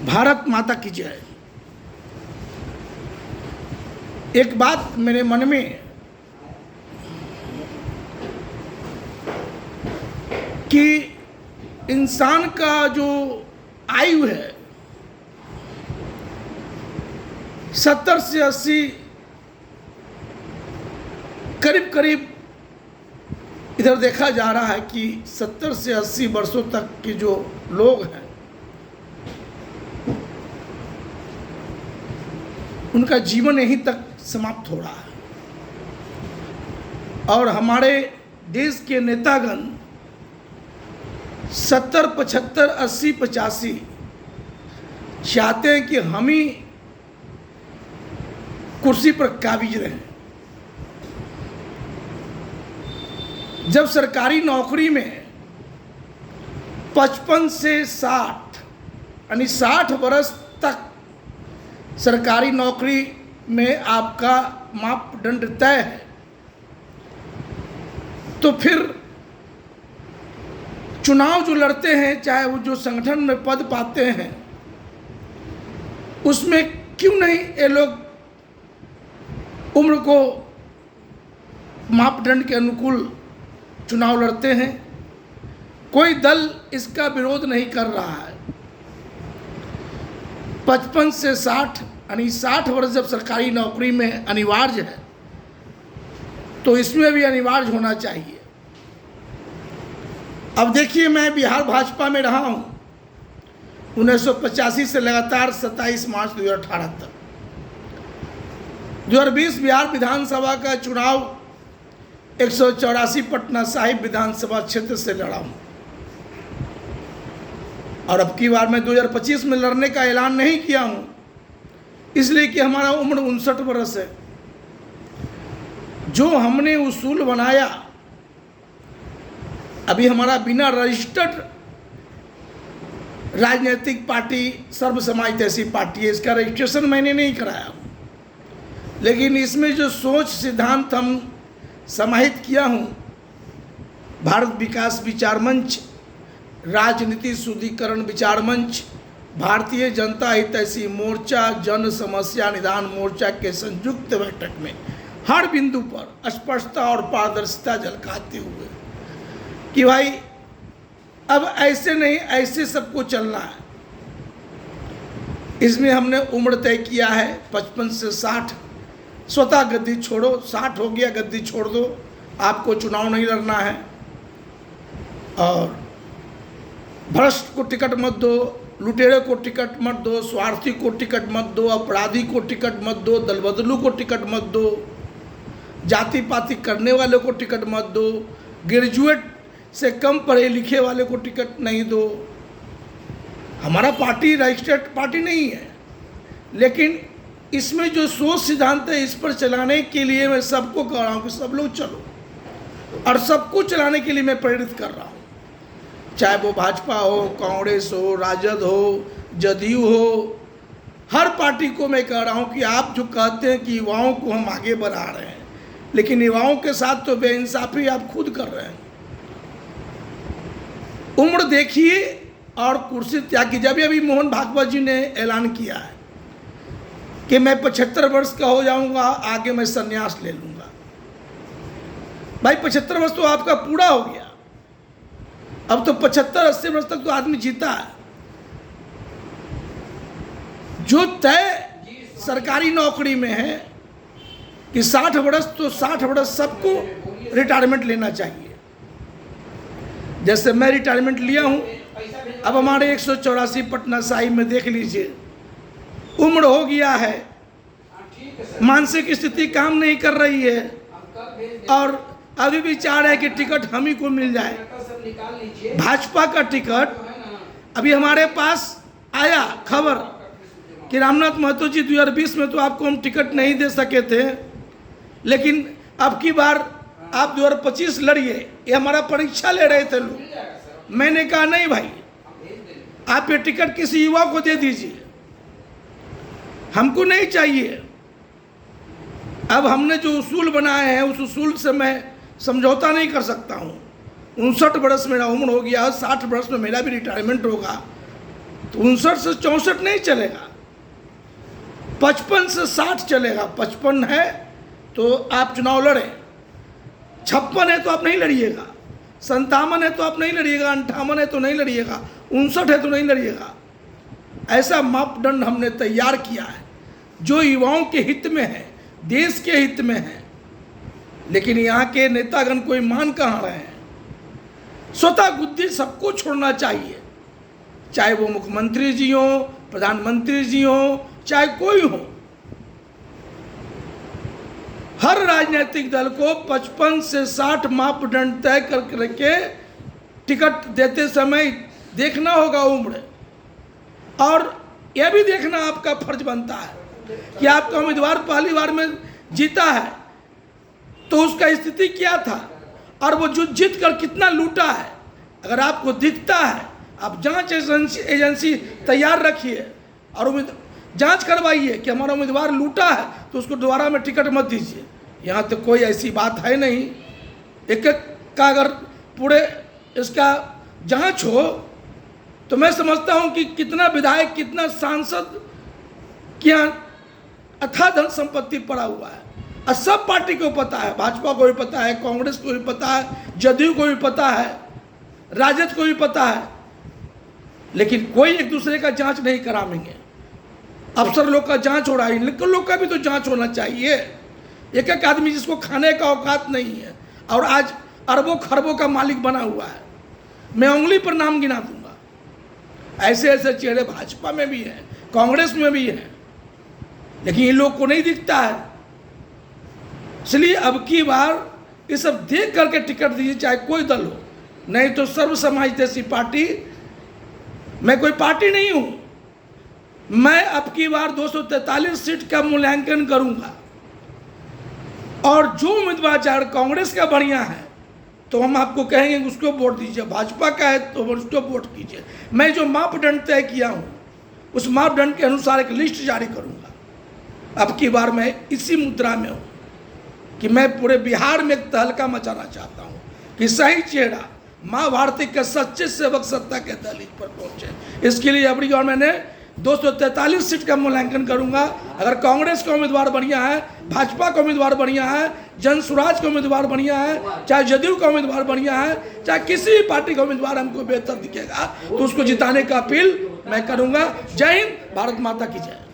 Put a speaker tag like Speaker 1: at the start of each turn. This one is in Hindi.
Speaker 1: भारत माता की जय। एक बात मेरे मन में कि इंसान का जो आयु है 70 से 80 करीब करीब इधर देखा जा रहा है कि 70 से 80 वर्षों तक के जो लोग हैं उनका जीवन यहीं तक समाप्त हो रहा है। और हमारे देश के नेतागण 70, 75, 80, 85 चाहते हैं कि हम ही कुर्सी पर काबिज रहें। जब सरकारी नौकरी में 55 से 60 यानी 60 वर्ष तक सरकारी नौकरी में आपका मापदंड तय है, तो फिर चुनाव जो लड़ते हैं, चाहे वो जो संगठन में पद पाते हैं, उसमें क्यों नहीं ये लोग उम्र को मापदंड के अनुकूल चुनाव लड़ते हैं। कोई दल इसका विरोध नहीं कर रहा है। 55 से 60 यानी 60 वर्ष जब सरकारी नौकरी में अनिवार्य है, तो इसमें भी अनिवार्य होना चाहिए। अब देखिए, मैं बिहार भाजपा में रहा हूँ 1985 से लगातार 27 मार्च 2018 तक। 2020 बिहार विधानसभा का चुनाव 184 पटना साहिब विधानसभा क्षेत्र से लड़ा हूँ। और अब की बार मैं 2025 में लड़ने का ऐलान नहीं किया हूँ, इसलिए कि हमारा उम्र 59 वर्ष है। जो हमने उसूल बनाया, अभी हमारा बिना रजिस्टर्ड राजनीतिक पार्टी सर्व समाज ऐसी पार्टी है, इसका रजिस्ट्रेशन मैंने नहीं कराया, लेकिन इसमें जो सोच सिद्धांत हम समाहित किया हूँ, भारत विकास विचार मंच, राजनीति शुद्धिकरण विचार मंच, भारतीय जनता हितैषी मोर्चा, जन समस्या निदान मोर्चा के संयुक्त बैठक में हर बिंदु पर स्पष्टता और पारदर्शिता झलकाते हुए कि भाई अब ऐसे नहीं, ऐसे सबको चलना है। इसमें हमने उम्र तय किया है 55 से 60। स्वतः गद्दी छोड़ो, 60 हो गया, गद्दी छोड़ दो, आपको चुनाव नहीं लड़ना है। और भ्रष्ट को टिकट मत दो, लुटेरे को टिकट मत दो, स्वार्थी को टिकट मत दो, अपराधी को टिकट मत दो, दलबदलू को टिकट मत दो, जाति पाति करने वाले को टिकट मत दो, ग्रेजुएट से कम पढ़े लिखे वाले को टिकट नहीं दो। हमारा पार्टी रजिस्टर्ड पार्टी नहीं है, लेकिन इसमें जो सोच सिद्धांत है, इस पर चलाने के लिए मैं सबको कह रहा हूँ कि सब लोग चलो, और सबको चलाने के लिए मैं प्रेरित कर रहा हूँ। चाहे वो भाजपा हो, कांग्रेस हो, राजद हो, जदयू हो, हर पार्टी को मैं कह रहा हूँ कि आप जो कहते हैं कि युवाओं को हम आगे बढ़ा रहे हैं, लेकिन युवाओं के साथ तो बेइंसाफी आप खुद कर रहे हैं। उम्र देखिए और कुर्सी त्याग कीजिए। अभी मोहन भागवत जी ने ऐलान किया है कि मैं 75 वर्ष का हो जाऊंगा, आगे मैं संन्यास ले लूंगा। भाई 75 वर्ष तो आपका पूरा हो गया, अब तो 75-80 वर्ष तक तो आदमी जीता है। जो तय सरकारी नौकरी में है कि 60 वर्ष, तो 60 वर्ष सबको रिटायरमेंट लेना चाहिए। जैसे मैं रिटायरमेंट लिया हूं, अब हमारे 184 पटना साहिब में देख लीजिए, उम्र हो गया है, मानसिक स्थिति काम नहीं कर रही है, और अभी विचार है कि टिकट हम ही को मिल जाए। भाजपा का टिकट अभी हमारे पास आया खबर कि रामनाथ महतो जी 2020 में तो आपको हम टिकट नहीं दे सके थे, लेकिन अब की बार आप 2025 लड़िए, ये हमारा परीक्षा ले रहे थे लोग। मैंने कहा नहीं भाई, आप ये टिकट किसी युवा को दे दीजिए, हमको नहीं चाहिए। अब हमने जो उसूल बनाए हैं, उस उसूल से मैं समझौता नहीं कर सकता हूँ। 59 वर्ष मेरा उम्र हो गया, 60 वर्ष में मेरा भी रिटायरमेंट होगा, तो 59 से 64 नहीं चलेगा, 55 से 60 चलेगा। 55 है तो आप चुनाव लड़ें, 56 है तो आप नहीं लड़िएगा, 57 है तो आप नहीं लड़िएगा, 58 है तो नहीं लड़िएगा, 59 है तो नहीं लड़िएगा। ऐसा मापदंड हमने तैयार किया है जो युवाओं के हित में है, देश के हित में है। लेकिन यहाँ के नेतागण कोई मान कहाँ रहे हैं। स्वतः बुद्धि सबको छोड़ना चाहिए, चाहे वो मुख्यमंत्री जी हो, प्रधानमंत्री जी हो, चाहे कोई हो। हर राजनीतिक दल को 55 से 60 मापदंड तय करके टिकट देते समय देखना होगा उम्र, और यह भी देखना आपका फर्ज बनता है कि आपका उम्मीदवार पहली बार में जीता है तो उसका स्थिति क्या था और वो जो जीत कर कितना लूटा है। अगर आपको दिखता है, आप जांच एजेंसी तैयार रखिए और जांच करवाइए कि हमारा उम्मीदवार लूटा है तो उसको दोबारा में टिकट मत दीजिए। यहाँ तो कोई ऐसी बात है नहीं। एक एक का अगर पूरे इसका जांच हो तो मैं समझता हूँ कि कितना विधायक, कितना सांसद के यहाँ अथाह धन संपत्ति पड़ा हुआ है। और सब पार्टी को पता है, भाजपा को भी पता है, कांग्रेस को भी पता है, जदयू को भी पता है, राजद को भी पता है। लेकिन कोई एक दूसरे का जांच नहीं कराएंगे। अफसर लोग का जांच हो रहा है, लेकिन लोग का भी तो जांच होना चाहिए। एक एक आदमी जिसको खाने का औकात नहीं है और आज अरबों खरबों का मालिक बना हुआ है, मैं उंगली पर नाम गिना दूंगा। ऐसे ऐसे चेहरे भाजपा में भी हैं, कांग्रेस में भी हैं, लेकिन ये लोग को नहीं दिखता है। इसलिए अब की बार ये सब देख करके टिकट दीजिए, चाहे कोई दल हो। नहीं तो सर्व समाज जैसी पार्टी, मैं कोई पार्टी नहीं हूँ, मैं अब की बार 243 सीट का मूल्यांकन करूंगा और जो उम्मीदवार चाहे कांग्रेस का बढ़िया है तो हम आपको कहेंगे उसको वोट दीजिए, भाजपा का है तो उसको वोट कीजिए। मैं जो मापदंड तय किया हूँ उस मापदंड के अनुसार एक लिस्ट जारी करूँगा। अब की बार मैं इसी मुद्रा में हूँ कि मैं पूरे बिहार में एक तहलका मचाना चाहता हूँ कि सही चेहरा माँ भारती के सच्चे सेवक सत्ता के दहलीज पर पहुँचे। इसके लिए अबरी बार मैंने 243 सीट का मूल्यांकन करूंगा। अगर कांग्रेस का उम्मीदवार बढ़िया है, भाजपा का उम्मीदवार बढ़िया है, जन स्वराज का उम्मीदवार बढ़िया है, चाहे जदयू का उम्मीदवार बढ़िया है, चाहे किसी भी पार्टी का उम्मीदवार हमको बेहतर दिखेगा तो उसको जिताने का अपील मैं करूंगा। जय हिंद, भारत माता की जय।